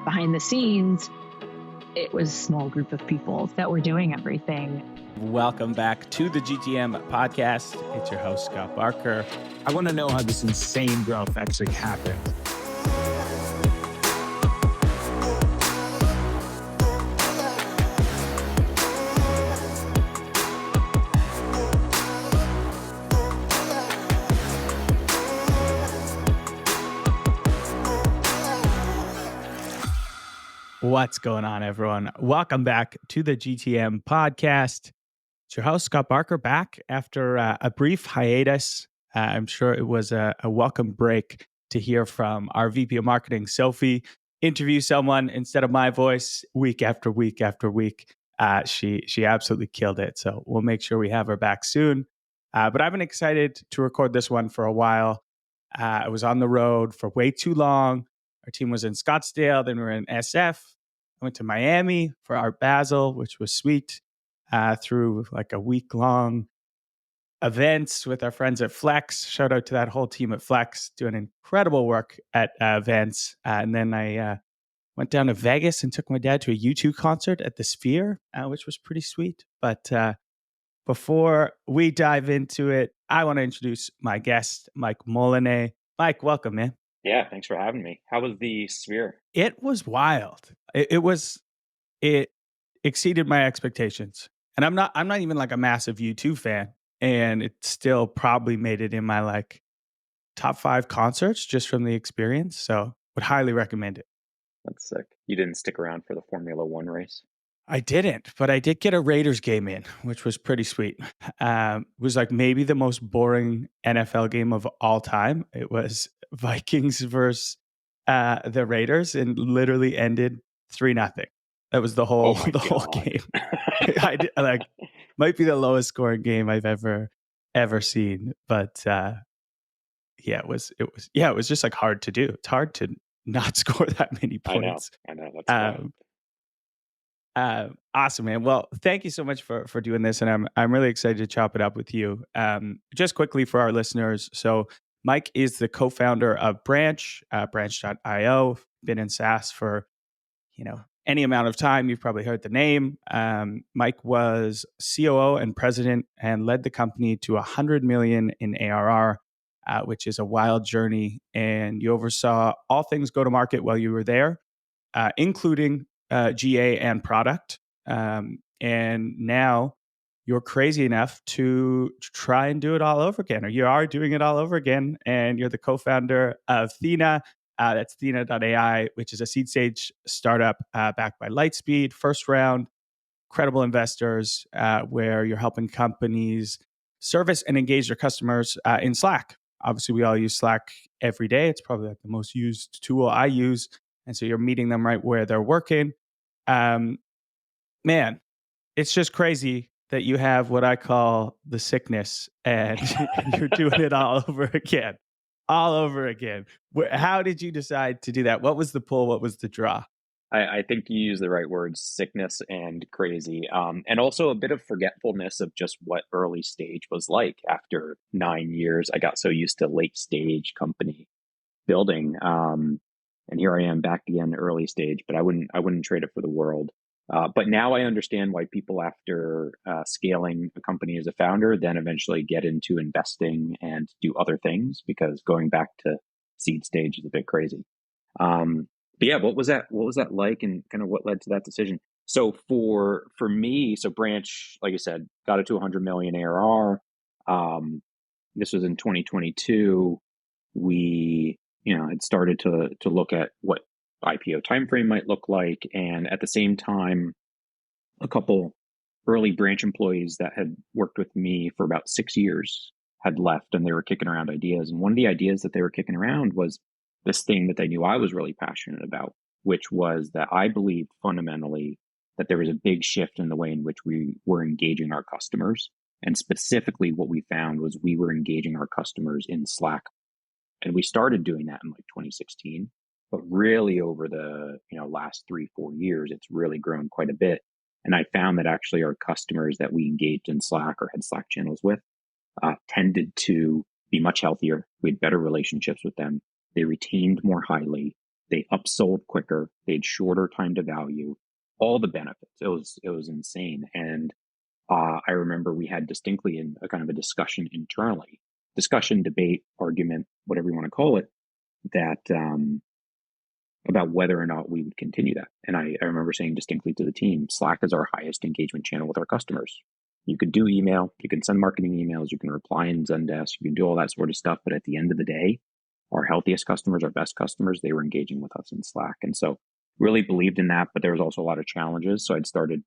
behind the scenes, it was a small group of people that were doing everything. Welcome back to the GTM podcast. It's your host, Scott Barker. I want to know how this insane growth actually happened. What's going on, everyone? Welcome back to the GTM podcast. It's your host, Scott Barker, back after a brief hiatus. I'm sure it was a welcome break to hear from our VP of Marketing, Sophie, interview someone instead of my voice week after week after week. She absolutely killed it. So we'll make sure we have her back soon. But I've been excited to record this one for a while. I was on the road for way too long. Our team was in Scottsdale, then we were in SF. I went to Miami for Art Basel, which was sweet, through like a week-long events with our friends at Flex. Shout out to that whole team at Flex, doing incredible work at events. And then I went down to Vegas and took my dad to a U2 concert at the Sphere, which was pretty sweet. But before we dive into it, I want to introduce my guest, Mike Molinet. Mike, welcome, man. Yeah, thanks for having me. How was the Sphere? It was wild. It exceeded my expectations. And I'm not even like a massive U2 fan. And it still probably made it in my like top 5 concerts just from the experience. So would highly recommend it. That's sick. You didn't stick around for the Formula One race? I didn't, but I did get a Raiders game in, which was pretty sweet. It was like maybe the most boring NFL game of all time. It was Vikings versus the Raiders and literally ended 3-0. That was the whole game. Might be the lowest scoring game I've ever seen, but it was just like hard to do. It's hard to not score that many points. I know. That's awesome, man. Well, thank you so much for doing this, and I'm really excited to chop it up with you. Just quickly for our listeners, so Mike is the co-founder of Branch, branch.io. Been in SaaS for any amount of time. You've probably heard the name. Mike was COO and President and led the company to 100 million in ARR, which is a wild journey. And you oversaw all things go-to-market while you were there, including GA and Product. And now you're crazy enough to try and do it all over again, or you are doing it all over again. And you're the co-founder of Thena. That's thena.ai, which is a seed stage startup backed by Lightspeed, First Round, credible investors, where you're helping companies service and engage their customers in Slack. Obviously, we all use Slack every day. It's probably like the most used tool I use. And so you're meeting them right where they're working. Man, it's just crazy that you have what I call the sickness and you're doing it all over again. All over again. How did you decide to do that? What was the pull? What was the draw? I think you use the right words, sickness and crazy. And also a bit of forgetfulness of just what early stage was like. After 9 years, I got so used to late stage company building. And here I am back again, early stage, but I wouldn't trade it for the world. But now I understand why people after scaling a company as a founder then eventually get into investing and do other things, because going back to seed stage is a bit crazy. But yeah, what was that like, and kind of what led to that decision? So for me, so Branch, like I said, got it to 100 million ARR. This was in 2022. We had started to look at what IPO timeframe might look like. And at the same time, a couple early Branch employees that had worked with me for about 6 years had left, and they were kicking around ideas. And one of the ideas that they were kicking around was this thing that they knew I was really passionate about, which was that I believed fundamentally that there was a big shift in the way in which we were engaging our customers. And specifically what we found was we were engaging our customers in Slack. And we started doing that in like 2016. But really over the last 3-4 years, it's really grown quite a bit. And I found that actually our customers that we engaged in Slack or had Slack channels with tended to be much healthier. We had better relationships with them. They retained more highly. They upsold quicker. They had shorter time to value, all the benefits. It was insane. And I remember we had distinctly in a kind of a discussion internally, discussion, debate, argument, whatever you want to call it, that about whether or not we would continue that. And I remember saying distinctly to the team, Slack is our highest engagement channel with our customers. You could do email, you can send marketing emails, you can reply in Zendesk, you can do all that sort of stuff. But at the end of the day, our healthiest customers, our best customers, they were engaging with us in Slack. And so really believed in that, but there was also a lot of challenges. So I'd started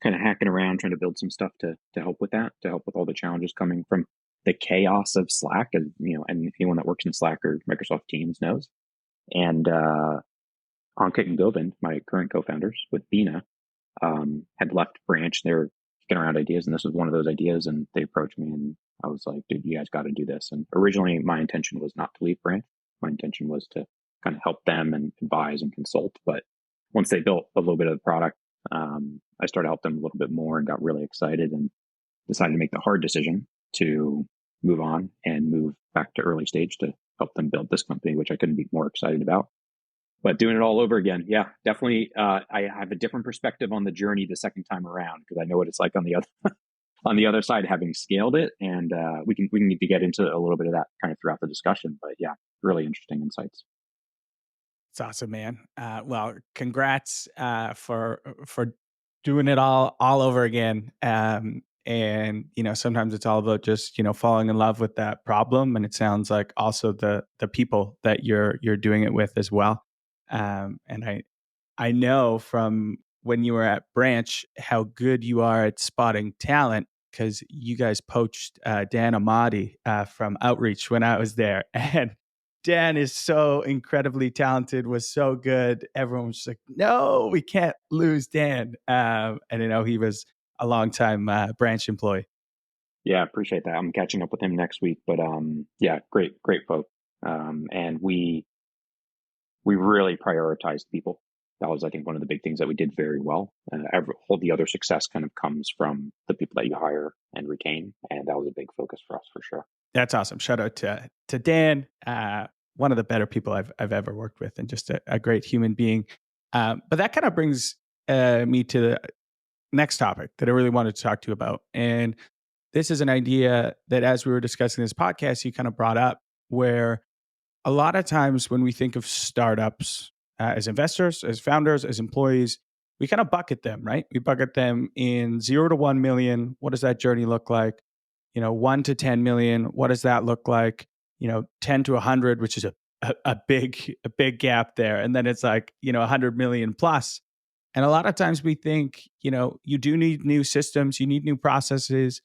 kind of hacking around, trying to build some stuff to help with that, to help with all the challenges coming from the chaos of Slack. And, and anyone that works in Slack or Microsoft Teams knows. And Ankit and Govind, my current co-founders with Thena, had left Branch. They were kicking around ideas, and this was one of those ideas. And they approached me, and I was like, dude, you guys got to do this. And originally, my intention was not to leave Branch. My intention was to kind of help them and advise and consult. But once they built a little bit of the product, I started to help them a little bit more and got really excited and decided to make the hard decision to move on and move back to early stage to help them build this company, which I couldn't be more excited about. But doing it all over again, yeah, definitely. I have a different perspective on the journey the second time around because I know what it's like on the other on the other side, having scaled it. And we need to get into a little bit of that kind of throughout the discussion. But yeah, really interesting insights. It's awesome, man. Well, congrats for doing it all over again. And sometimes it's all about just falling in love with that problem, and it sounds like also the people that you're doing it with as well. And I know from when you were at Branch how good you are at spotting talent, because you guys poached Dan Amati from Outreach when I was there, and Dan is so incredibly talented, was so good. Everyone was just like, no, we can't lose Dan. And I know he was a longtime Branch employee. Yeah, appreciate that. I'm catching up with him next week. But yeah, great folk. And we really prioritized people. That was, I think, one of the big things that we did very well. All the other success kind of comes from the people that you hire and retain. And that was a big focus for us, for sure. That's awesome. Shout out to Dan, one of the better people I've ever worked with, and just a great human being. But that kind of brings me to the next topic that I really wanted to talk to you about. And this is an idea that, as we were discussing this podcast, you kind of brought up, where a lot of times when we think of startups as investors, as founders, as employees, we kind of bucket them, right? We bucket them in 0 to 1 million. What does that journey look like? 1 to 10 million. What does that look like? 10 to 100, which is a big gap there. And then it's like, 100 million plus. And a lot of times we think, you do need new systems, you need new processes,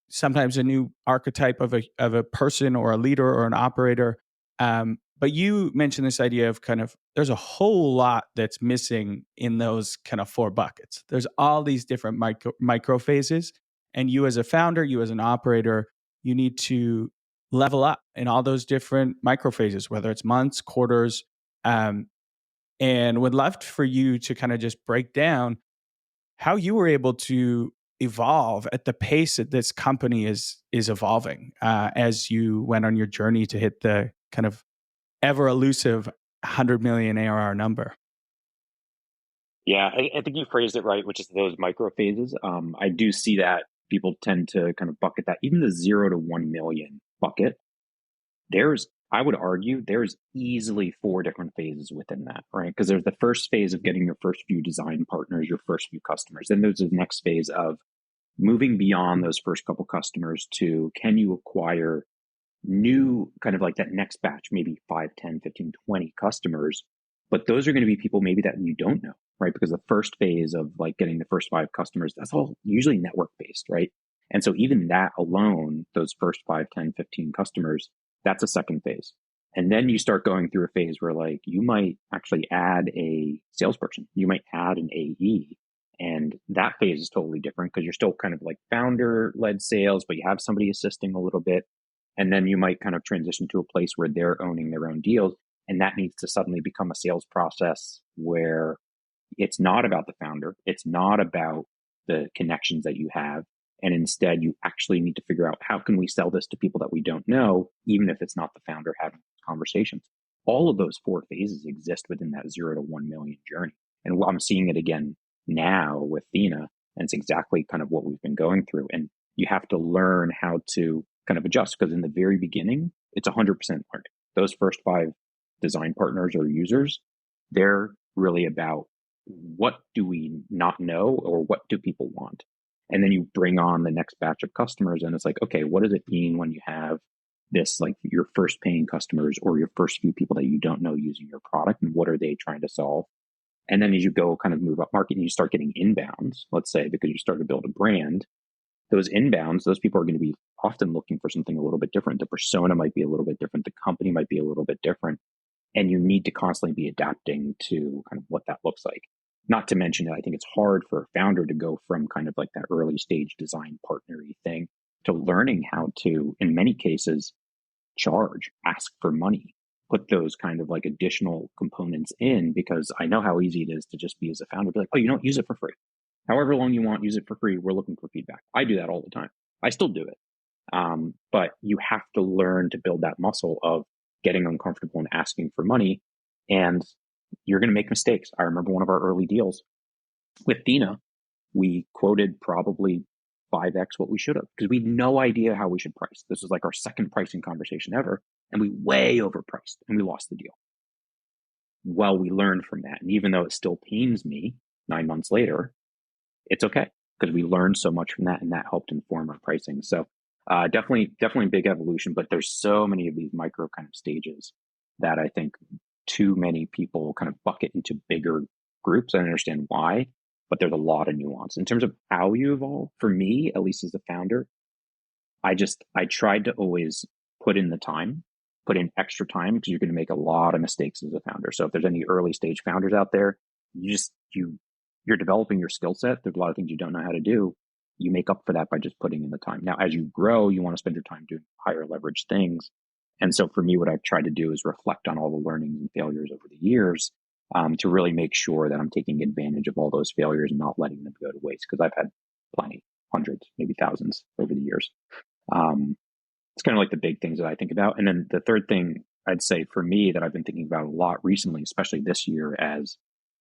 sometimes a new archetype of a person or a leader or an operator. But you mentioned this idea of kind of, there's a whole lot that's missing in those kind of 4 buckets. There's all these different micro phases. And you as a founder, you as an operator, you need to level up in all those different micro phases, whether it's months, quarters, and would love for you to kind of just break down how you were able to evolve at the pace that this company is evolving as you went on your journey to hit the kind of ever elusive 100 million ARR number. Yeah, I think you phrased it right, which is those micro phases. I do see that people tend to kind of bucket that. Even the 0 to 1 million bucket, I would argue there's easily 4 different phases within that, right? Because there's the first phase of getting your first few design partners, your first few customers. Then there's the next phase of moving beyond those first couple customers to, can you acquire new, kind of like that next batch, maybe 5, 10, 15, 20 customers. But those are going to be people maybe that you don't know, right? Because the first phase of like getting the first 5 customers, that's all usually network based, right? And so even that alone, those first 5, 10, 15 customers, that's a second phase. And then you start going through a phase where like you might actually add a salesperson, you might add an AE. And that phase is totally different because you're still kind of like founder led sales, but you have somebody assisting a little bit. And then you might kind of transition to a place where they're owning their own deals. And that needs to suddenly become a sales process where it's not about the founder. It's not about the connections that you have. And instead, you actually need to figure out, how can we sell this to people that we don't know, even if it's not the founder having conversations. all of those four phases exist within that 0 to 1 million journey. And I'm seeing it again now with Thena, and it's exactly kind of what we've been going through. And you have to learn how to kind of adjust, because in the very beginning, it's 100% learning. Those first 5 design partners or users, they're really about what do we not know or what do people want? And then you bring on the next batch of customers and it's like, okay, what does it mean when you have this, like your first paying customers or your first few people that you don't know using your product, and what are they trying to solve? And then as you go kind of move up market and you start getting inbounds, let's say, because you start to build a brand, those inbounds, those people are going to be often looking for something a little bit different. The persona might be a little bit different. The company might be a little bit different. And you need to constantly be adapting to kind of what that looks like. Not to mention that I think it's hard for a founder to go from kind of like that early stage design partnery thing to learning how to, in many cases, charge, ask for money, put those kind of like additional components in, because I know how easy it is to just be as a founder, be like, oh, you don't use it for free. However long you want, use it for free. We're looking for feedback. I do that all the time. I still do it. But you have to learn to build that muscle of getting uncomfortable and asking for money. And you're going to make mistakes. I remember one of our early deals with Thena, we quoted probably 5x what we should have, because we had no idea how we should price. This was like our second pricing conversation ever. And we way overpriced and we lost the deal. Well, we learned from that. And even though it still pains me 9 months later, it's okay, because we learned so much from that, and that helped inform our pricing. So definitely big evolution, but there's so many of these micro kind of stages that I think too many people kind of bucket into bigger groups. I understand why, but there's a lot of nuance in terms of how you evolve. For me, at least as a founder, I tried to always put in the time, put in extra time, because you're going to make a lot of mistakes as a founder. So if there's any early stage founders out there, you're developing your skill set. There's a lot of things you don't know how to do. You make up for that by just putting in the time. Now, as you grow, you want to spend your time doing higher leverage things. And so for me, what I've tried to do is reflect on all the learnings and failures over the years, to really make sure that I'm taking advantage of all those failures and not letting them go to waste, because I've had plenty, hundreds, maybe thousands over the years. It's kind of like the big things that I think about. And then the third thing I'd say for me that I've been thinking about a lot recently, especially this year as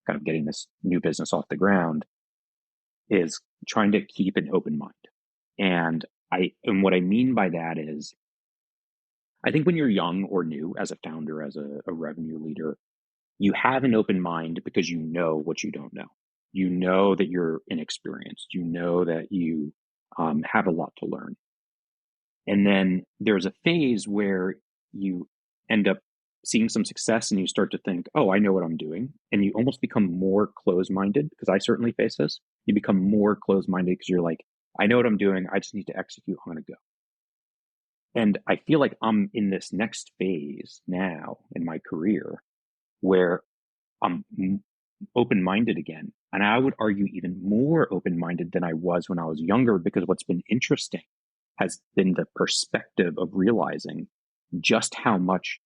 kind of getting this new business off the ground, is trying to keep an open mind. And what I mean by that is, I think when you're young or new as a founder, as a revenue leader, you have an open mind because you know what you don't know. You know that you're inexperienced. You know that you have a lot to learn. And then there's a phase where you end up seeing some success and you start to think, oh, I know what I'm doing. And you almost become more closed-minded, because I certainly face this. You become more closed-minded because you're like, I know what I'm doing. I just need to execute. I'm going to go. And I feel like I'm in this next phase now in my career where I'm open-minded again. And I would argue even more open-minded than I was when I was younger, because what's been interesting has been the perspective of realizing just how much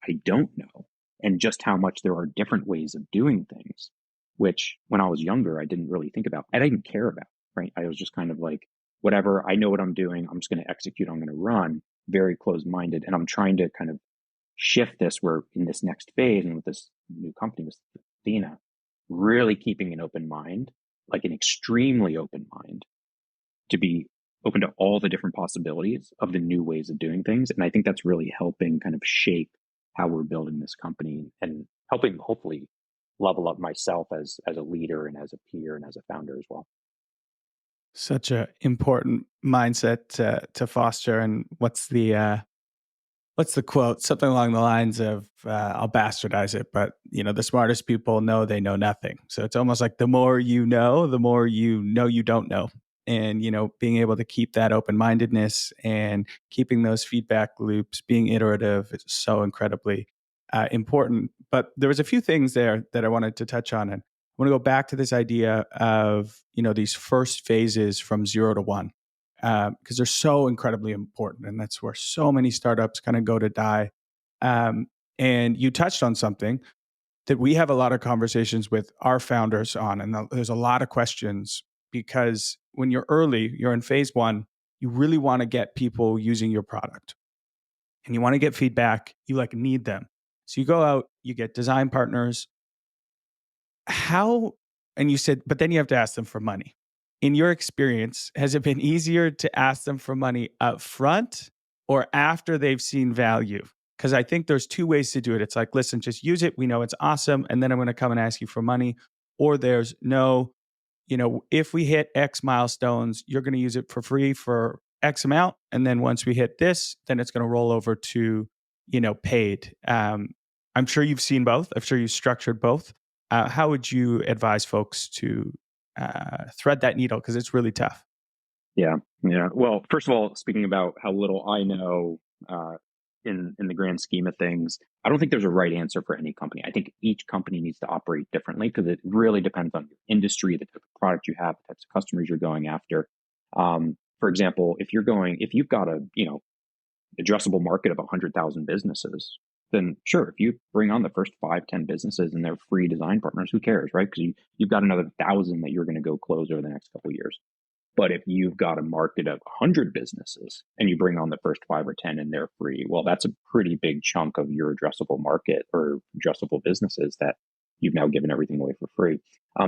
I don't know, and just how much there are different ways of doing things, which when I was younger, I didn't really think about. I didn't care about, right? I was just kind of like, whatever, I know what I'm doing. I'm just going to execute. I'm going to run, very closed-minded. And I'm trying to kind of shift this, where in this next phase and with this new company, with Thena, really keeping an open mind, like an extremely open mind, to be open to all the different possibilities of the new ways of doing things. And I think that's really helping kind of shape how we're building this company, and helping hopefully level up myself as a leader and as a peer and as a founder as well. Such an important mindset to foster. And what's the quote? Something along the lines of, I'll bastardize it, but the smartest people know they know nothing. So it's almost like the more you know you don't know. And being able to keep that open-mindedness and keeping those feedback loops, being iterative, is so incredibly important. But there was a few things there that I wanted to touch on, and I want to go back to this idea of these first phases from 0 to 1, because they're so incredibly important, and that's where so many startups kind of go to die. And you touched on something that we have a lot of conversations with our founders on, and there's a lot of questions, because when you're early, you're in phase 1, you really want to get people using your product and you want to get feedback. You need them. So you go out, you get design partners. How, and you said, but then you have to ask them for money. In your experience, has it been easier to ask them for money up front or after they've seen value? Because I think there's two ways to do it. It's like, listen, just use it. We know it's awesome. And then I'm going to come and ask you for money. Or there's no, if we hit X milestones, you're going to use it for free for X amount. And then once we hit this, then it's going to roll over to, paid. I'm sure you've seen both. I'm sure you've structured both. How would you advise folks to thread that needle? Because it's really tough. Yeah. Well, first of all, speaking about how little I know in the grand scheme of things, I don't think there's a right answer for any company. I think each company needs to operate differently because it really depends on your industry, the type of product you have, the types of customers you're going after. For example, if you've got a addressable market of 100,000 businesses, then sure, if you bring on the first 5-10 businesses and they're free design partners, who cares, right? Because you've got another 1,000 that you're going to go close over the next couple of years. But if you've got a market of 100 businesses and you bring on the first 5 or 10 and they're free, well, that's a pretty big chunk of your addressable market or addressable businesses that you've now given everything away for free.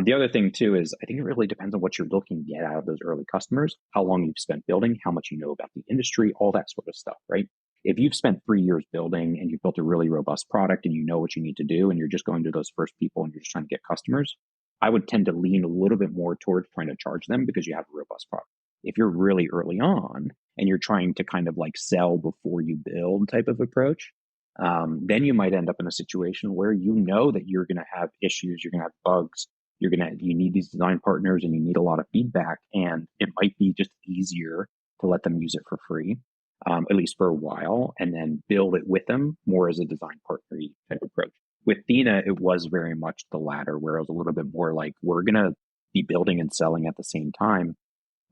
The other thing too is I think it really depends on what you're looking to get out of those early customers, how long you've spent building, how much you know about the industry, all that sort of stuff, right? If you've spent 3 years building and you've built a really robust product and you know what you need to do and you're just going to those first people and you're just trying to get customers, I would tend to lean a little bit more towards trying to charge them because you have a robust product. If you're really early on and you're trying to kind of like sell before you build type of approach, then you might end up in a situation where you know that you're going to have issues, you're going to have bugs, you need these design partners and you need a lot of feedback. And it might be just easier to let them use it for free, at least for a while, and then build it with them more as a design partner type approach. With Thena, it was very much the latter, where it was a little bit more like, we're going to be building and selling at the same time.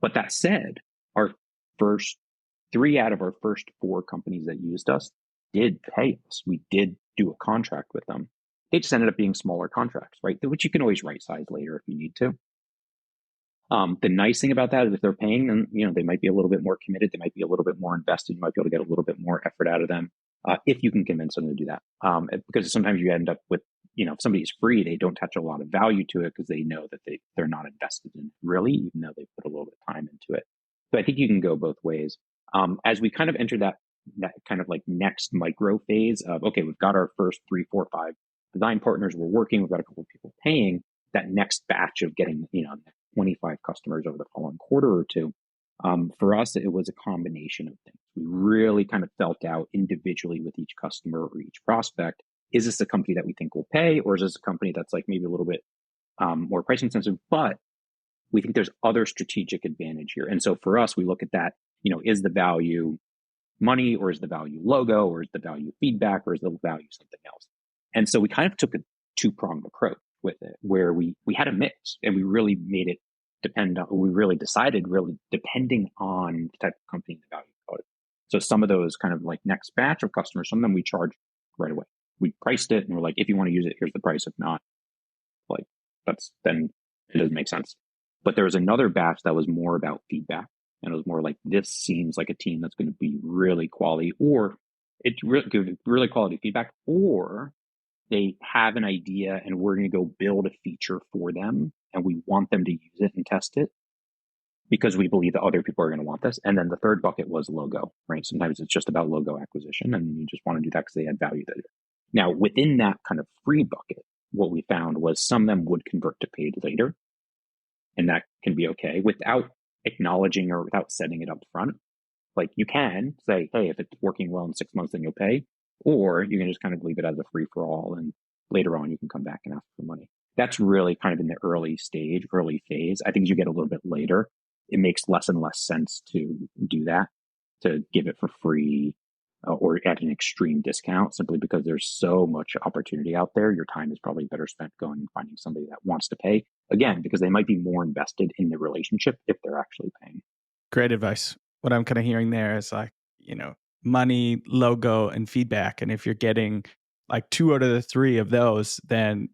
But that said, our first 3 out of our first 4 companies that used us did pay us. We did do a contract with them. They just ended up being smaller contracts, right? Which you can always right size later if you need to. The nice thing about that is if they're paying, then they might be a little bit more committed. They might be a little bit more invested. You might be able to get a little bit more effort out of them if you can convince them to do that. Because sometimes you end up with, if somebody's free, they don't attach a lot of value to it because they know that they're not invested in it really, even though they put a little bit of time into it. So I think you can go both ways. As we kind of enter that kind of like next micro phase of, okay, we've got our first 3, 4, 5 design partners, we're working, we've got a couple of people paying, that next batch of getting, 25 customers over the following quarter or two. For us, it was a combination of things. We really kind of felt out individually with each customer or each prospect. Is this a company that we think will pay, or is this a company that's like maybe a little bit more pricing sensitive, but we think there's other strategic advantage here. And so for us, we look at that, is the value money, or is the value logo, or is the value feedback, or is the value something else? And so we kind of took a 2-pronged approach with it, where we had a mix and we really made it decided depending on the type of company and the value of it. So some of those kind of like next batch of customers, some of them we charged right away. We priced it and we're like, if you want to use it, here's the price. If not, like then it doesn't make sense. But there was another batch that was more about feedback. And it was more like, this seems like a team that's going to be really quality, or it's really quality feedback, or they have an idea and we're going to go build a feature for them and we want them to use it and test it because we believe that other people are going to want this. And then the third bucket was logo, right? Sometimes it's just about logo acquisition and you just want to do that because they add value there. Now, within that kind of free bucket, what we found was some of them would convert to paid later. And that can be okay without acknowledging or without setting it up front. Like you can say, hey, if it's working well in 6 months, then you'll pay. Or you can just kind of leave it as a free for all. And later on, you can come back and ask for money. That's really kind of in the early phase. I think as you get a little bit later, it makes less and less sense to do that, to give it for free or at an extreme discount, simply because there's so much opportunity out there. Your time is probably better spent going and finding somebody that wants to pay, again, because they might be more invested in the relationship if they're actually paying. Great advice. What I'm kind of hearing there is like, money, logo, and feedback. And if you're getting like 2 out of the 3 of those, then,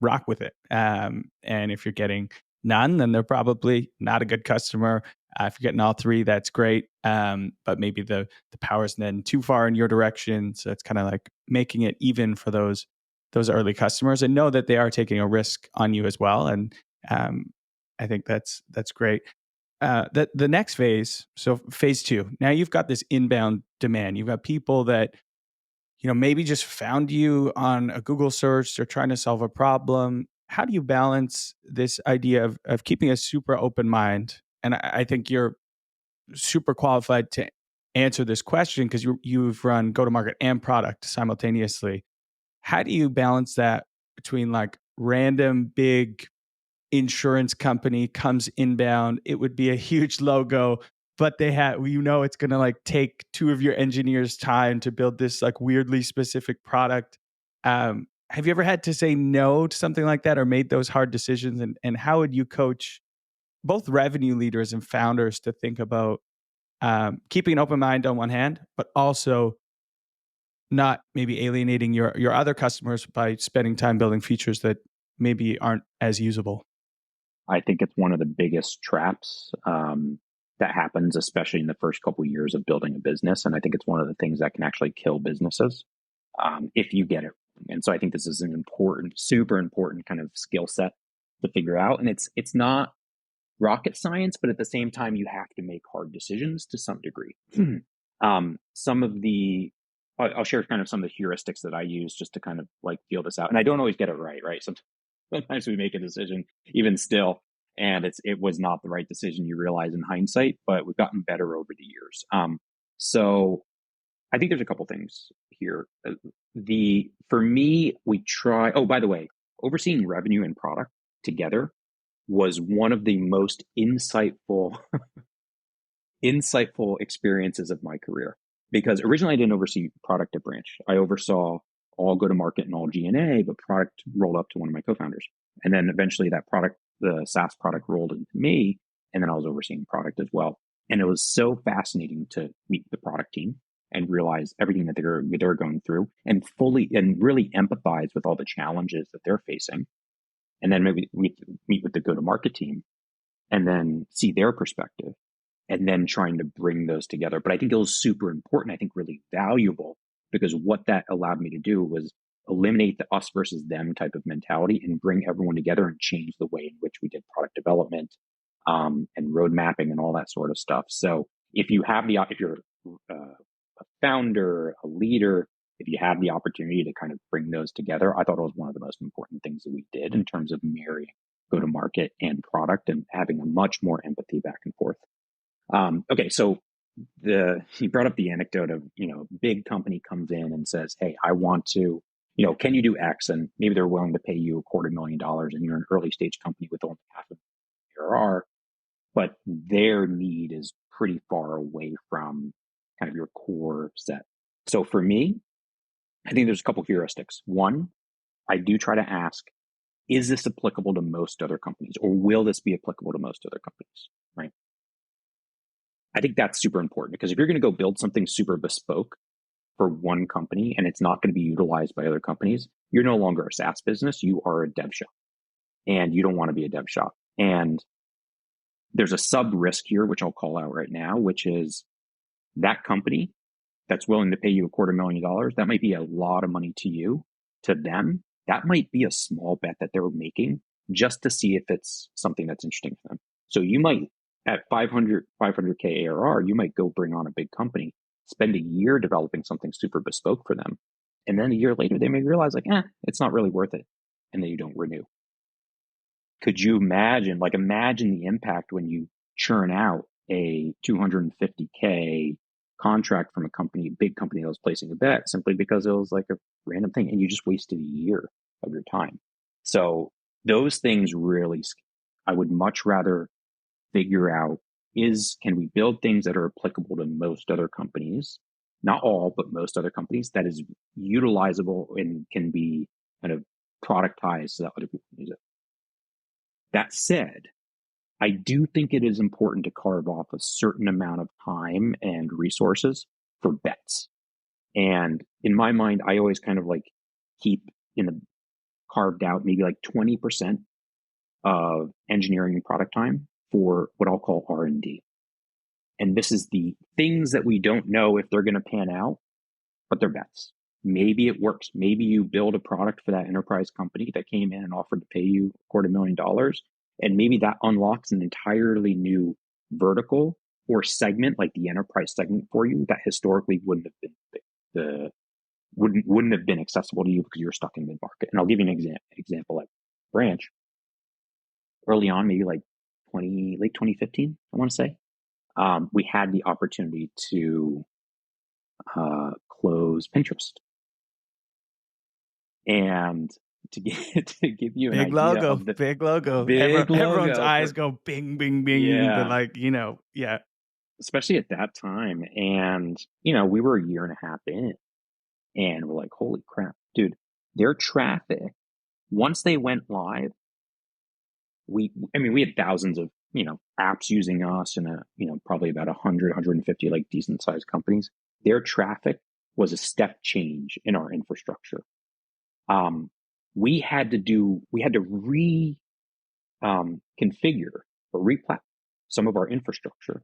rock with it. And if you're getting none, then they're probably not a good customer. If you're getting all three, that's great. But maybe the power's then too far in your direction. So it's kind of like making it even for those early customers, and know that they are taking a risk on you as well. And I think that's great. The next phase, so phase two, now you've got this inbound demand. You've got people that, maybe just found you on a Google search. They're trying to solve a problem. How do you balance this idea of keeping a super open mind? And I think you're super qualified to answer this question because you've run go-to-market and product simultaneously. How do you balance that between like random big insurance company comes inbound? It would be a huge logo, but they have, it's going to like take two of your engineers' time to build this like weirdly specific product. Have you ever had to say no to something like that or made those hard decisions? And how would you coach both revenue leaders and founders to think about keeping an open mind on one hand, but also not maybe alienating your other customers by spending time building features that maybe aren't as usable? I think it's one of the biggest traps that happens, especially in the first couple of years of building a business. And I think it's one of the things that can actually kill businesses if you get it. And so I think this is an important, super important kind of skill set to figure out. And it's not rocket science, but at the same time, you have to make hard decisions to some degree. I'll share kind of some of the heuristics that I use just to kind of like feel this out. And I don't always get it right? Sometimes we make a decision even still, and it was not the right decision, you realize in hindsight, but we've gotten better over the years. So I think there's a couple things here. For me, by the way, overseeing revenue and product together was one of the most insightful experiences of my career. Because originally I didn't oversee product at Branch. I oversaw all go-to-market and all G&A, but product rolled up to one of my co-founders. And then eventually that product, the SaaS product, rolled into me, and then I was overseeing product as well. And it was so fascinating to meet the product team and realize everything that they're going through and really empathize with all the challenges that they're facing. And then maybe we meet with the go-to-market team and then see their perspective and then trying to bring those together. But I think it was super important, I think really valuable, because what that allowed me to do was eliminate the us versus them type of mentality and bring everyone together and change the way in which we did product development and road mapping and all that sort of stuff. So if you're a founder, a leader, if you have the opportunity to kind of bring those together, I thought it was one of the most important things that we did in terms of marrying go-to-market and product and having a much more empathy back and forth. Okay, so you brought up the anecdote of, big company comes in and says, hey, I want to, can you do X? And maybe they're willing to pay you $250,000 and you're an early stage company with only half of ARR, but their need is pretty far away from kind of your core set. So for me, I think there's a couple of heuristics. One, I do try to ask, is this applicable to most other companies, or will this be applicable to most other companies, right? I think that's super important, because if you're going to go build something super bespoke for one company and it's not going to be utilized by other companies, you're no longer a SaaS business. You are a dev shop, and you don't want to be a dev shop. And there's a sub risk here, which I'll call out right now, which is that company that's willing to pay you $250,000. That might be a lot of money to you. To them, that might be a small bet that they're making just to see if it's something that's interesting for them. So you might, at 500K ARR, you might go bring on a big company, spend a year developing something super bespoke for them. And then a year later, they may realize it's not really worth it. And then you don't renew. Could you imagine the impact when you churn out a 250K contract from a big company that was placing a bet simply because it was like a random thing and you just wasted a year of your time. So those things really, I would much rather figure out can we build things that are applicable to most other companies, not all, but most other companies, that is utilizable and can be kind of productized so that other people can use it. That said, I do think it is important to carve off a certain amount of time and resources for bets. And in my mind, I always kind of keep carved out maybe 20% of engineering and product time for what I'll call R&D. And this is the things that we don't know if they're going to pan out, but they're bets. Maybe it works. Maybe you build a product for that enterprise company that came in and offered to pay you $250,000. And maybe that unlocks an entirely new vertical or segment, like the enterprise segment for you, that historically wouldn't have been wouldn't have been accessible to you because you're stuck in mid-market. And I'll give you an example at Branch. Early on, maybe like late 2015, I want to say, we had the opportunity to close Pinterest. And to give you an big idea logo, of the big logo. big Everyone's logo eyes go bing, bing, bing. Yeah. But like, yeah. Especially at that time. And, we were a year and a half in and we're like, holy crap, dude, their traffic, once they went live, we had thousands of, apps using us and, probably about 100, 150 like decent sized companies. Their traffic was a step change in our infrastructure. We had to configure or replat some of our infrastructure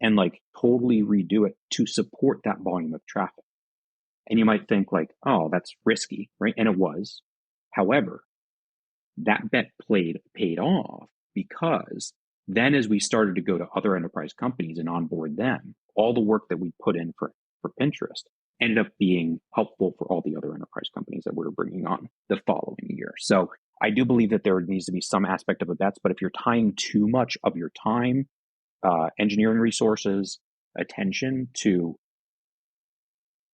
and like totally redo it to support that volume of traffic. And you might think like, oh, that's risky, right? And it was. However, that bet paid off because then as we started to go to other enterprise companies and onboard them, all the work that we put in for Pinterest ended up being helpful for all the other enterprise companies that we were bringing on the following year. So I do believe that there needs to be some aspect of a bets, but if you're tying too much of your time, engineering resources, attention to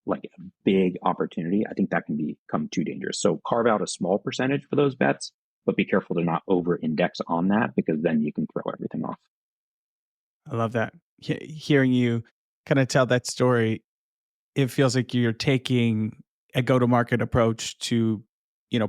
like a big opportunity, I think that can become too dangerous. So carve out a small percentage for those bets, but be careful to not over index on that because then you can throw everything off. I love that. Hearing you kind of tell that story, it feels like you're taking a go-to-market approach to,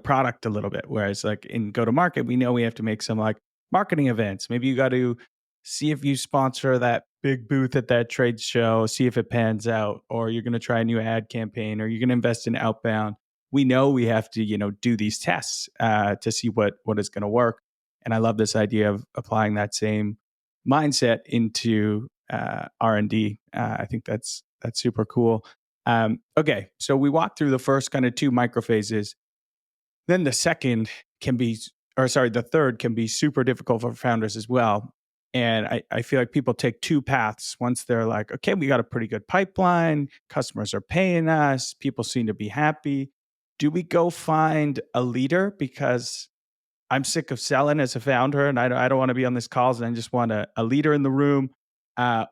product a little bit. Whereas like in go-to-market, we know we have to make some like marketing events. Maybe you got to see if you sponsor that big booth at that trade show, see if it pans out, or you're going to try a new ad campaign, or you're going to invest in outbound. We know we have to, do these tests to see what is going to work. And I love this idea of applying that same mindset into R&D. I think that's super cool. Okay, so we walked through the first kind of two micro phases. Then the third can be super difficult for founders as well. And I feel like people take two paths. Once they're like, okay, we got a pretty good pipeline, customers are paying us, people seem to be happy. Do we go find a leader? Because I'm sick of selling as a founder and I don't want to be on this calls and I just want a leader in the room.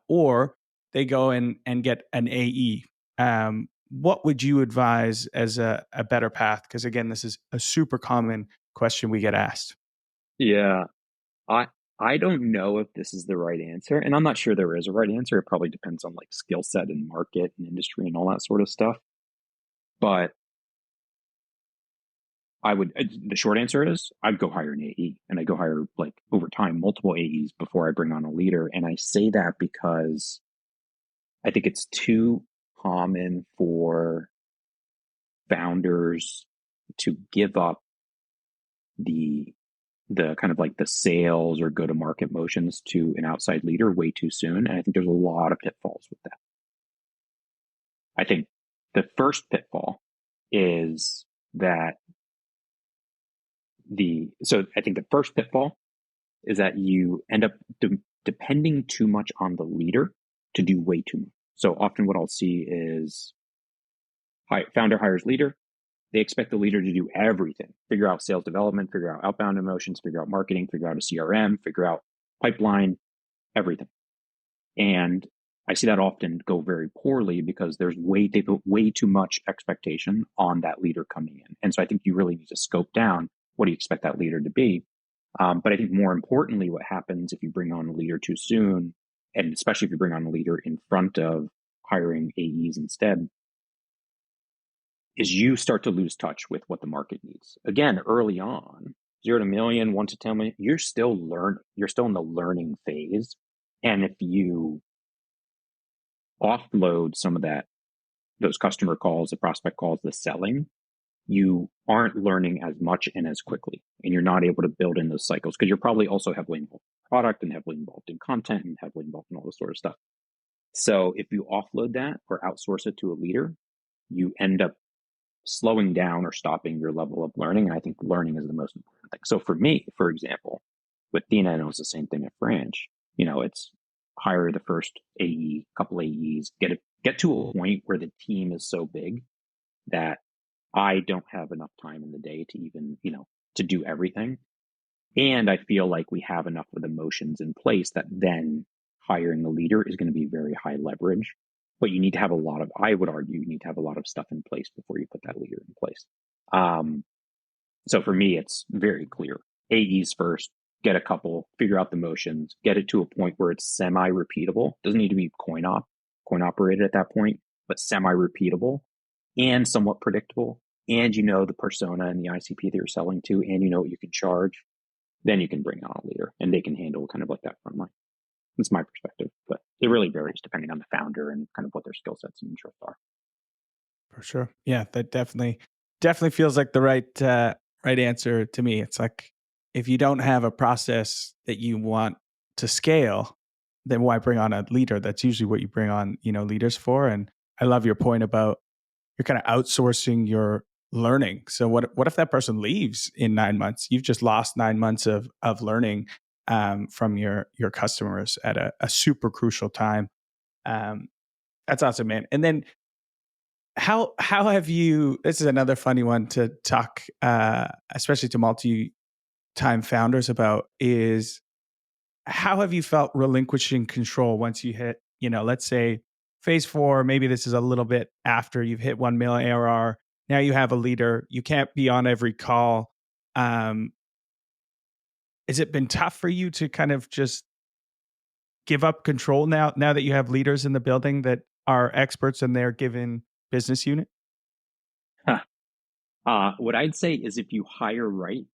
Or they go and get an AE. What would you advise as a better path? Because again, this is a super common question we get asked. Yeah. I don't know if this is the right answer, and I'm not sure there is a right answer. It probably depends on like skill set and market and industry and all that sort of stuff. But the short answer is I'd go hire an AE, and I go hire like over time multiple AEs before I bring on a leader. And I say that because I think it's too common for founders to give up the kind of like the sales or go-to-market motions to an outside leader way too soon. And I think there's a lot of pitfalls with that. I think the first pitfall is that the first pitfall is that you end up depending too much on the leader to do way too much. So often what I'll see is founder hires leader. They expect the leader to do everything, figure out sales development, figure out outbound emotions, figure out marketing, figure out a CRM, figure out pipeline, everything. And I see that often go very poorly because they put way too much expectation on that leader coming in. And so I think you really need to scope down what do you expect that leader to be. But I think more importantly, what happens if you bring on a leader too soon, and especially if you bring on a leader in front of hiring AEs instead, is you start to lose touch with what the market needs. Again, early on, 0 to million, 1 to 10 million, you're still in the learning phase. And if you offload some of those customer calls, the prospect calls, the selling, you aren't learning as much and as quickly. And you're not able to build in those cycles because you're probably also heavily involved in product and heavily involved in content and heavily involved in all this sort of stuff. So if you offload that or outsource it to a leader, you end up slowing down or stopping your level of learning. And I think learning is the most important thing. So for me, for example, with Thena, and it was the same thing at Branch, it's hire the first AE, couple AEs, get to a point where the team is so big that I don't have enough time in the day to even, to do everything. And I feel like we have enough of the motions in place that then hiring a leader is going to be very high leverage. But you need to have I would argue, you need to have a lot of stuff in place before you put that leader in place. So for me, it's very clear. AEs first, get a couple, figure out the motions, get it to a point where it's semi-repeatable. Doesn't need to be coin operated at that point, but semi-repeatable and somewhat predictable. And the persona and the ICP that you're selling to, and what you can charge. Then you can bring on a leader and they can handle kind of like that front line. That's my perspective, but it really varies depending on the founder and kind of what their skill sets and interests are. For sure. Yeah, that definitely feels like the right answer to me. It's like, if you don't have a process that you want to scale, then why bring on a leader? That's usually what you bring on, leaders for. And I love your point about you're kind of outsourcing your learning. So what if that person leaves in 9 months? You've just lost 9 months of learning from your customers at a super crucial time. That's awesome, man. And then how have you? This is another funny one to talk, especially to multi-time founders about. Is how have you felt relinquishing control once you hit, let's say phase 4, maybe this is a little bit after you've hit 1 million ARR. Now you have a leader. You can't be on every call. Has it been tough for you to kind of just give up control now that you have leaders in the building that are experts in their given business unit? What I'd say is if you hire right,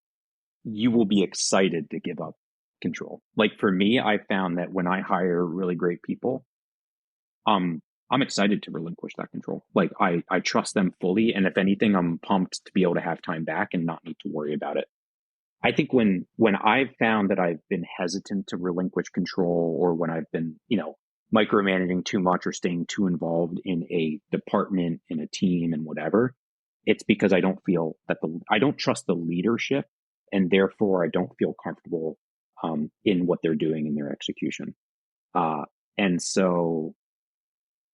you will be excited to give up control. Like for me, I found that when I hire really great people, I'm excited to relinquish that control. Like I trust them fully. And if anything, I'm pumped to be able to have time back and not need to worry about it. I think when I've found that I've been hesitant to relinquish control, or when I've been, micromanaging too much or staying too involved in a department, in a team and whatever, it's because I don't feel that I don't trust the leadership, and therefore I don't feel comfortable in what they're doing in their execution. And so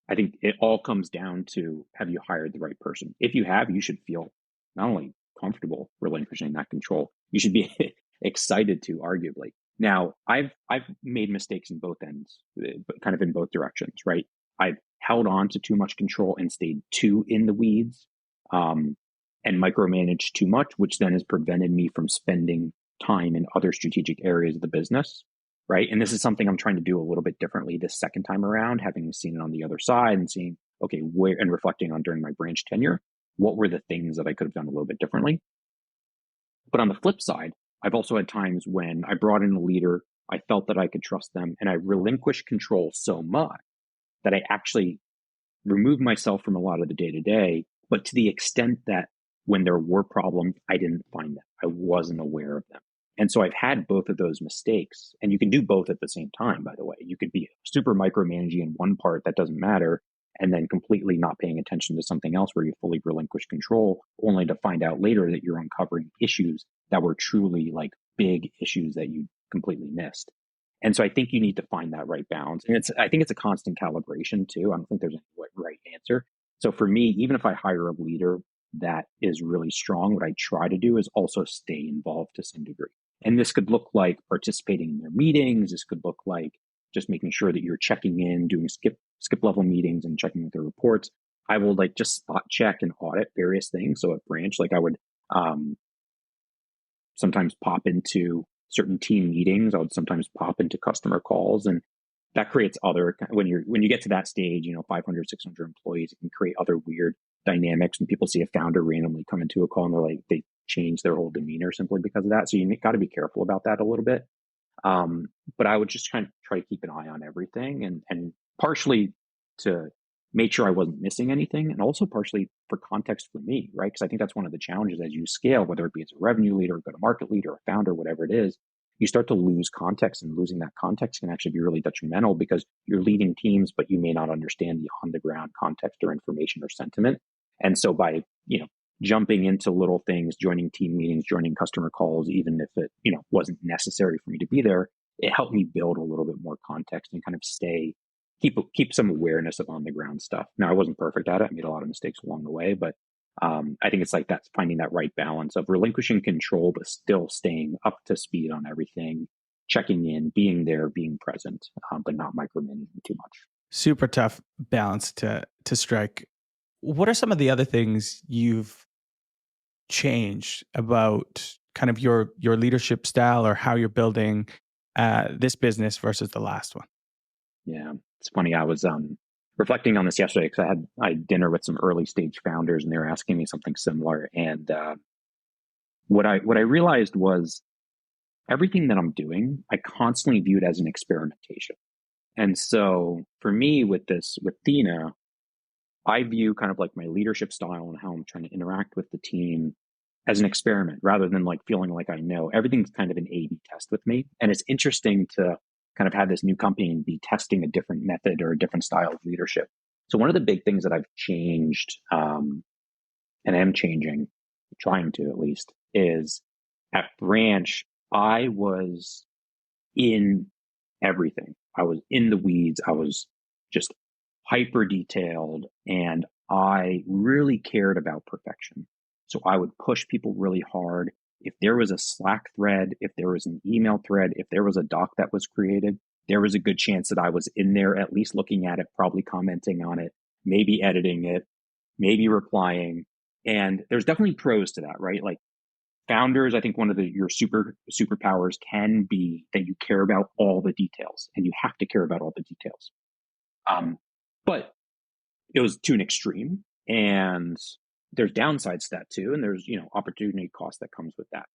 I think it all comes down to, have you hired the right person? If you have, you should feel not only comfortable relinquishing that control, you should be excited to, arguably. Now, I've made mistakes in both ends, but kind of in both directions, right? I've held on to too much control and stayed too in the weeds, and micromanaged too much, which then has prevented me from spending time in other strategic areas of the business, right? And this is something I'm trying to do a little bit differently this second time around, having seen it on the other side and seeing, okay, where, and reflecting on during my branch tenure, what were the things that I could have done a little bit differently? But on the flip side, I've also had times when I brought in a leader, I felt that I could trust them, and I relinquished control so much that I actually removed myself from a lot of the day-to-day, but to the extent that when there were problems, I didn't find them. I wasn't aware of them. And so I've had both of those mistakes, and you can do both at the same time, by the way. You could be super micromanaging in one part that doesn't matter, and then completely not paying attention to something else where you fully relinquish control, only to find out later that you're uncovering issues that were truly like big issues that you completely missed. And so I think you need to find that right balance. And I think it's a constant calibration too. I don't think there's any right answer. So for me, even if I hire a leader that is really strong, what I try to do is also stay involved to some degree. And this could look like participating in their meetings. This could look like just making sure that you're checking in, doing skip level meetings and checking with their reports. I will like just spot check and audit various things. So at Branch, like I would sometimes pop into certain team meetings. I would sometimes pop into customer calls, and that creates other, when you get to that stage, 500, 600 employees, it can create other weird dynamics when people see a founder randomly come into a call and they're like, they change their whole demeanor simply because of that. So you got to be careful about that a little bit. But I would just try to keep an eye on everything, and partially to make sure I wasn't missing anything, and also partially for context for me, right? Because I think that's one of the challenges as you scale, whether it be as a revenue leader, go-to-market leader, a founder, whatever it is you start to lose context, and losing that context can actually be really detrimental because you're leading teams, but you may not understand the on the ground context or information or sentiment. And so by, jumping into little things, joining team meetings, joining customer calls, even if it, wasn't necessary for me to be there, it helped me build a little bit more context and kind of keep some awareness of on the ground stuff. Now, I wasn't perfect at it. I made a lot of mistakes along the way, but I think it's like that's finding that right balance of relinquishing control, but still staying up to speed on everything, checking in, being there, being present, but not micromanaging too much. Super tough balance to strike. What are some of the other things you've changed about kind of your leadership style or how you're building this business versus the last one? Yeah, it's funny. I was reflecting on this yesterday because I had dinner with some early stage founders, and they were asking me something similar. And what I realized was everything that I'm doing, I constantly viewed as an experimentation. And so for me with Thena, I view kind of like my leadership style and how I'm trying to interact with the team as an experiment rather than like feeling like I know. Everything's kind of an A/B test with me. And it's interesting to kind of have this new company and be testing a different method or a different style of leadership. So one of the big things that I've changed and am changing, trying to at least, is at Branch, I was in everything. I was in the weeds. I was just hyper detailed, and I really cared about perfection. So I would push people really hard. If there was a Slack thread, if there was an email thread, if there was a doc that was created, there was a good chance that I was in there, at least looking at it, probably commenting on it, maybe editing it, maybe replying. And there's definitely pros to that, right? Like founders, I think one of your superpowers can be that you care about all the details, and you have to care about all the details. But it was to an extreme, and there's downsides to that too. And there's, opportunity cost that comes with that.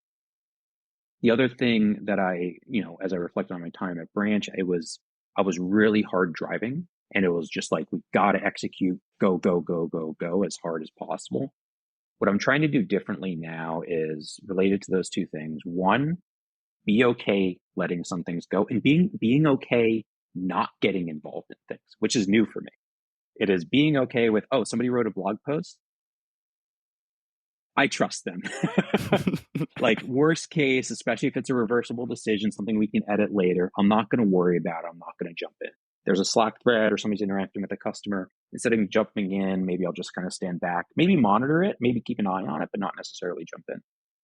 The other thing that I, as I reflect on my time at Branch, I was really hard driving, and it was just like, we got to execute, go, go, go, go, go as hard as possible. What I'm trying to do differently now is related to those two things. One, be okay letting some things go, and being okay not getting involved in things, which is new for me. It is being okay with, somebody wrote a blog post, I trust them. Like worst case, especially if it's a reversible decision, something we can edit later, I'm not going to worry about it. I'm not going to jump in. There's a Slack thread or somebody's interacting with a customer. Instead of jumping in, maybe I'll just kind of stand back, maybe monitor it, maybe keep an eye on it, but not necessarily jump in.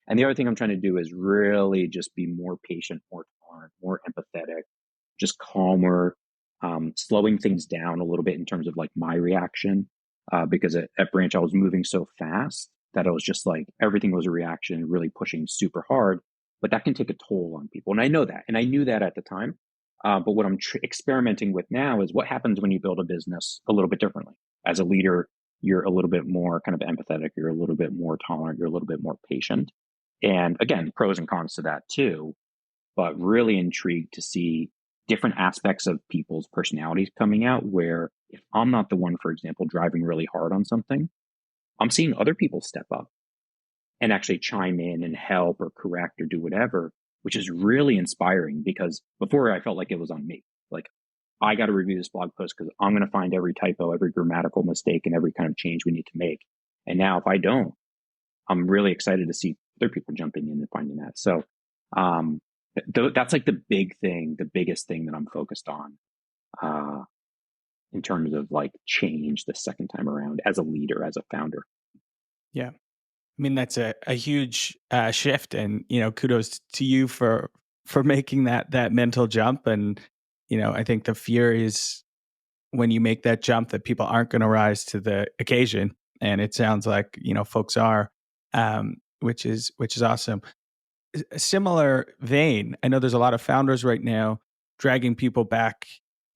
And the other thing I'm trying to do is really just be more patient, more tolerant, more empathetic, just calmer, slowing things down a little bit in terms of like my reaction, because at Branch I was moving so fast that it was just like everything was a reaction, really pushing super hard. But that can take a toll on people, and I know that, and I knew that at the time. But what I'm experimenting with now is what happens when you build a business a little bit differently. As a leader, you're a little bit more kind of empathetic, you're a little bit more tolerant, you're a little bit more patient. And again, pros and cons to that too, but really intrigued to see different aspects of people's personalities coming out, where if I'm not the one, for example, driving really hard on something, I'm seeing other people step up and actually chime in and help or correct or do whatever, which is really inspiring, because before I felt like it was on me. Like, I got to review this blog post because I'm going to find every typo, every grammatical mistake, and every kind of change we need to make. And now if I don't, I'm really excited to see other people jumping in and finding that. So that's like the big thing, the biggest thing that I'm focused on in terms of like change the second time around as a leader, as a founder. Yeah. I mean, that's a huge shift, and, kudos to you for making that mental jump. And, I think the fear is when you make that jump that people aren't going to rise to the occasion. And it sounds like, folks are, which is awesome. A similar vein, I know there's a lot of founders right now dragging people back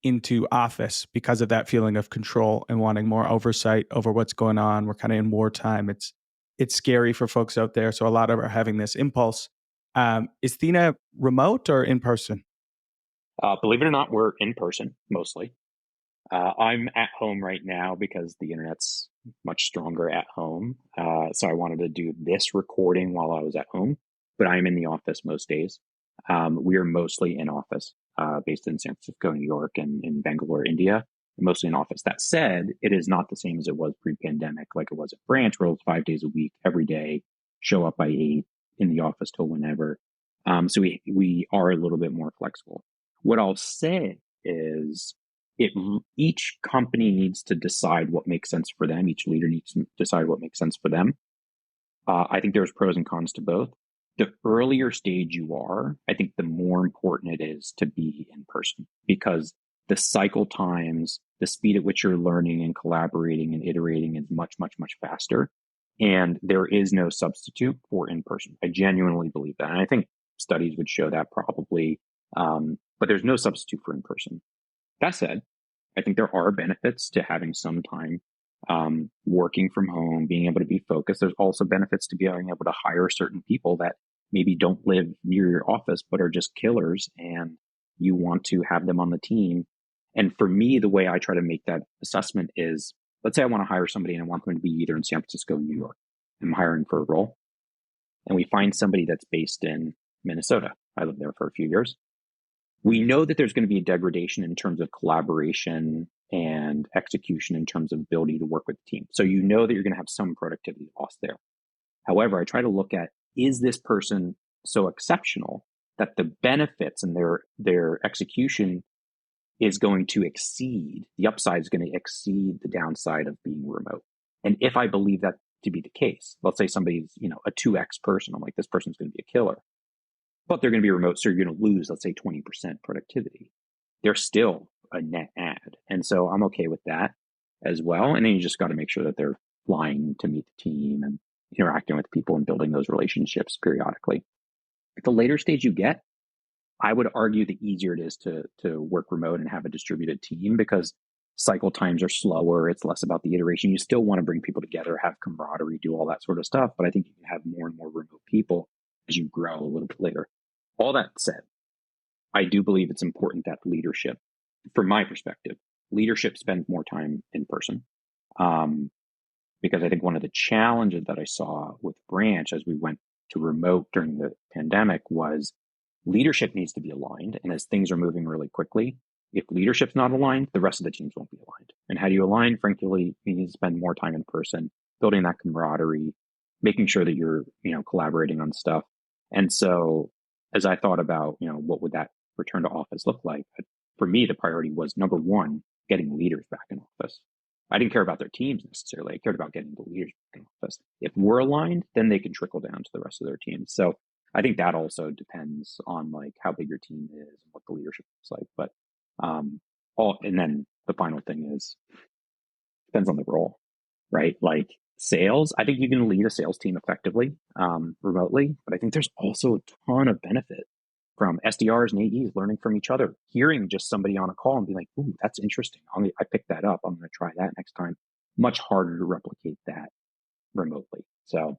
into office because of that feeling of control and wanting more oversight over what's going on. We're kind of in wartime. It's scary for folks out there. So a lot of are having this impulse. Is Thena remote or in person? Believe it or not, we're in person mostly. I'm at home right now because the internet's much stronger at home. So I wanted to do this recording while I was at home, but I'm in the office most days. We are mostly in office, based in San Francisco, New York, and in Bangalore, India, mostly in office. That said, it is not the same as it was pre-pandemic, like it was at branch, where it was 5 days a week, every day, show up by 8, in the office till whenever. So we are a little bit more flexible. What I'll say is each company needs to decide what makes sense for them. Each leader needs to decide what makes sense for them. I think there's pros and cons to both. The earlier stage you are, I think the more important it is to be in person, because the cycle times, the speed at which you're learning and collaborating and iterating is much, much, much faster. And there is no substitute for in person. I genuinely believe that. And I think studies would show that probably, but there's no substitute for in person. That said, I think there are benefits to having some time working from home, being able to be focused. There's also benefits to being able to hire certain people that maybe don't live near your office, but are just killers, and you want to have them on the team. And for me, the way I try to make that assessment is, let's say I want to hire somebody and I want them to be either in San Francisco or New York. I'm hiring for a role, and we find somebody that's based in Minnesota. I lived there for a few years. We know that there's going to be a degradation in terms of collaboration and execution in terms of ability to work with the team. So you know that you're going to have some productivity loss there. However, I try to look at, is this person so exceptional that the benefits and their execution is going to exceed, the upside is going to exceed the downside of being remote. And if I believe that to be the case, let's say somebody's, a 2x person, I'm like, this person's going to be a killer, but they're going to be remote. So you're going to lose, let's say 20% productivity. They're still a net add. And so I'm okay with that as well. And then you just got to make sure that they're flying to meet the team and interacting with people and building those relationships periodically. At the later stage you get, I would argue the easier it is to work remote and have a distributed team, because cycle times are slower. It's less about the iteration. You still want to bring people together, have camaraderie, do all that sort of stuff. But I think you can have more and more remote people as you grow a little bit later. All that said, I do believe it's important that leadership, from my perspective, leadership spends more time in person. Because I think one of the challenges that I saw with Branch as we went to remote during the pandemic was leadership needs to be aligned. And as things are moving really quickly, if leadership's not aligned, the rest of the teams won't be aligned. And how do you align? Frankly, you need to spend more time in person, building that camaraderie, making sure that you're, collaborating on stuff. And so as I thought about, what would that return to office look like? For me, the priority was, number one, getting leaders back in office. I didn't care about their teams necessarily. I cared about getting the leaders back in office. If we're aligned, then they can trickle down to the rest of their teams. So I think that also depends on like how big your team is and what the leadership looks like. But and then the final thing is, depends on the role, right? Like sales, I think you can lead a sales team effectively remotely, but I think there's also a ton of benefit from SDRs and AEs learning from each other, hearing just somebody on a call and be like, ooh, that's interesting. I picked that up. I'm going to try that next time. Much harder to replicate that remotely. So,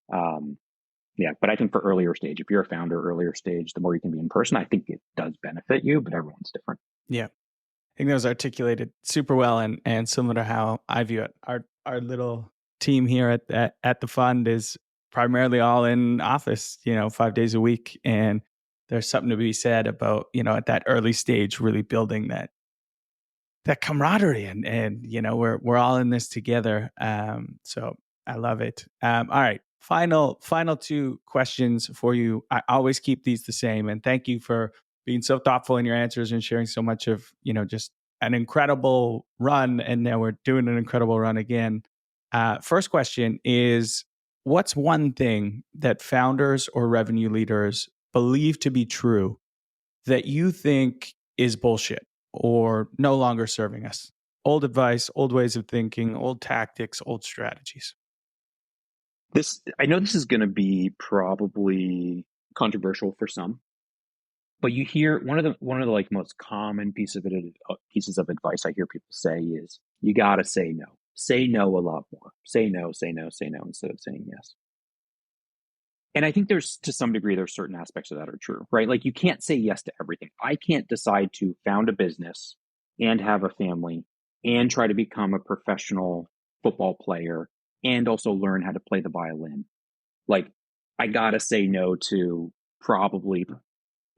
but I think for earlier stage, if you're a founder, earlier stage, the more you can be in person, I think it does benefit you, but everyone's different. Yeah. I think that was articulated super well and similar to how I view it. Our little team here at the fund is primarily all in office, 5 days a week. And there's something to be said about, at that early stage, really building that camaraderie and we're all in this together. So I love it. All right. Final two questions for you. I always keep these the same. And thank you for being so thoughtful in your answers and sharing so much of, just an incredible run. And now we're doing an incredible run again. First question is, what's one thing that founders or revenue leaders believe to be true that you think is bullshit or no longer serving us? Old advice, old ways of thinking, old tactics, old strategies. I know this is going to be probably controversial for some, but you hear one of the like most common pieces of advice I hear people say is, you got to say no. Say no a lot more. Say no, say no, say no instead of saying yes. And I think there's certain aspects of that are true, right? Like you can't say yes to everything. I can't decide to found a business and have a family and try to become a professional football player and also learn how to play the violin. Like I got to say no to probably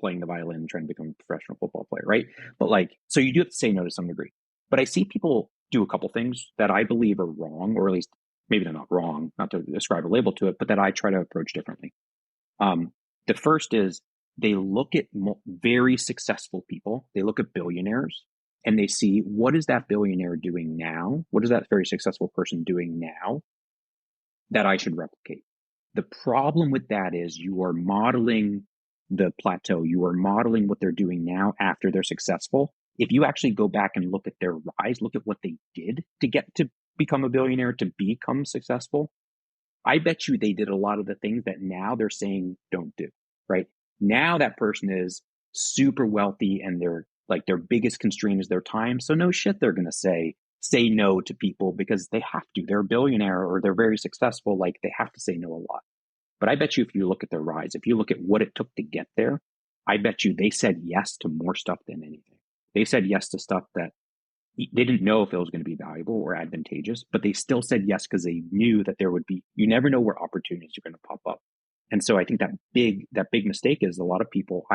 playing the violin and trying to become a professional football player, right? But like, so you do have to say no to some degree. But I see people do a couple things that I believe are wrong, or at least maybe they're not wrong, not to ascribe a label to it, but that I try to approach differently. The first is they look at very successful people. They look at billionaires and they see, what is that billionaire doing now? What is that very successful person doing now that I should replicate? The problem with that is you are modeling the plateau. You are modeling what they're doing now after they're successful. If you actually go back and look at their rise, look at what they did to get to become a billionaire, to become successful, I bet you they did a lot of the things that now they're saying don't do, right? Now that person is super wealthy and they're like, their biggest constraint is their time. So no shit, they're going to say no to people because they have to. They're a billionaire or they're very successful. Like they have to say no a lot. But I bet you if you look at their rise, if you look at what it took to get there, I bet you they said yes to more stuff than anything. They said yes to stuff that they didn't know if it was going to be valuable or advantageous, but they still said yes because they knew that there would be, you never know where opportunities are going to pop up. And so I think that big mistake is a lot of people,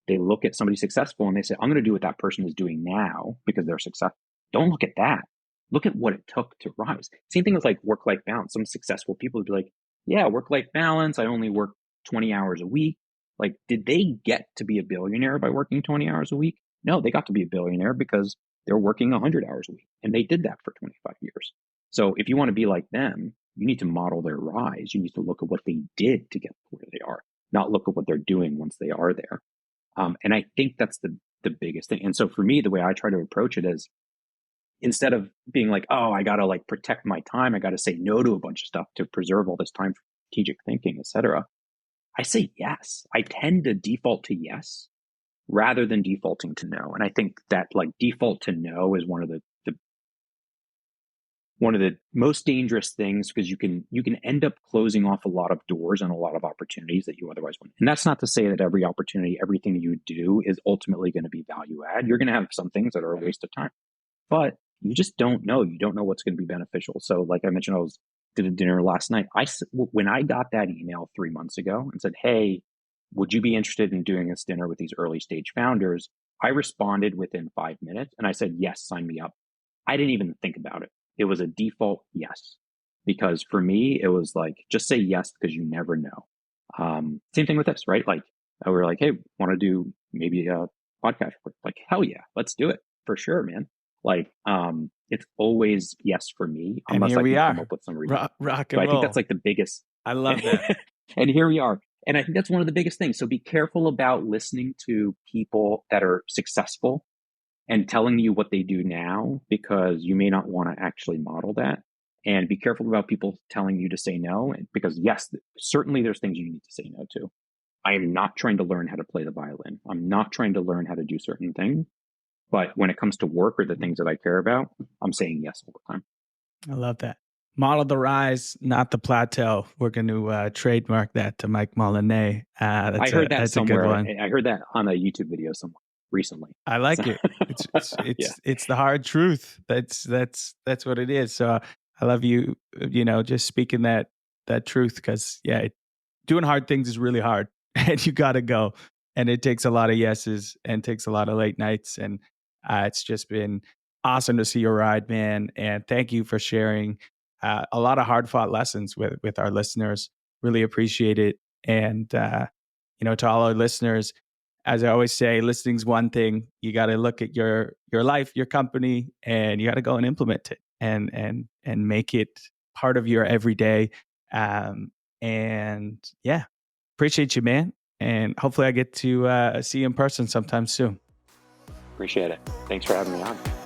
they look at somebody successful and they say, I'm going to do what that person is doing now because they're successful. Don't look at that. Look at what it took to rise. Same thing with like work-life balance. Some successful people would be like, yeah, work-life balance. I only work 20 hours a week. Like, did they get to be a billionaire by working 20 hours a week? No, they got to be a billionaire because they're working 100 hours a week. And they did that for 25 years. So if you want to be like them, you need to model their rise. You need to look at what they did to get where they are, not look at what they're doing once they are there. And I think that's the biggest thing. And so for me, the way I try to approach it is, instead of being like, oh, I got to like protect my time, I got to say no to a bunch of stuff to preserve all this time for strategic thinking, etc. I say yes. I tend to default to yes rather than defaulting to no. And I think that like default to no is one of the most dangerous things, because you can end up closing off a lot of doors and a lot of opportunities that you otherwise wouldn't. And that's not to say that every opportunity, everything you do is ultimately going to be value add. You're going to have some things that are a waste of time, but you just don't know. You don't know what's going to be beneficial. So like I mentioned, did a dinner last night. When I got that email 3 months ago and said, hey, would you be interested in doing this dinner with these early stage founders? I responded within 5 minutes and I said, yes, sign me up. I didn't even think about it. It was a default yes, because for me, it was like, just say yes, because you never know. Same thing with this, right? Like we were like, hey, want to do maybe a podcast? Like, hell yeah, let's do it for sure, man. Like, it's always yes for me, unless I can come up with some reason. Rock and roll. I think that's like the biggest. I love that. And here we are. And I think that's one of the biggest things. So be careful about listening to people that are successful and telling you what they do now, because you may not want to actually model that. And be careful about people telling you to say no, because yes, certainly there's things you need to say no to. I am not trying to learn how to play the violin. I'm not trying to learn how to do certain things. But when it comes to work or the things that I care about, I'm saying yes all the time. I love that. Model the rise, not the plateau. We're going to trademark that to Mike Molinet. I heard that somewhere. A good one. I heard that on a YouTube video somewhere recently. I like it. It's the hard truth. That's what it is. So I love you, just speaking that truth, because doing hard things is really hard, and you got to go, and it takes a lot of yeses and takes a lot of late nights, and it's just been awesome to see your ride, man. And thank you for sharing a lot of hard fought lessons with our listeners. Really appreciate it. And to all our listeners, as I always say, listening's one thing. You got to look at your life, your company, and you got to go and implement it and make it part of your everyday. Appreciate you, man. And hopefully I get to see you in person sometime soon. Appreciate it. Thanks for having me on.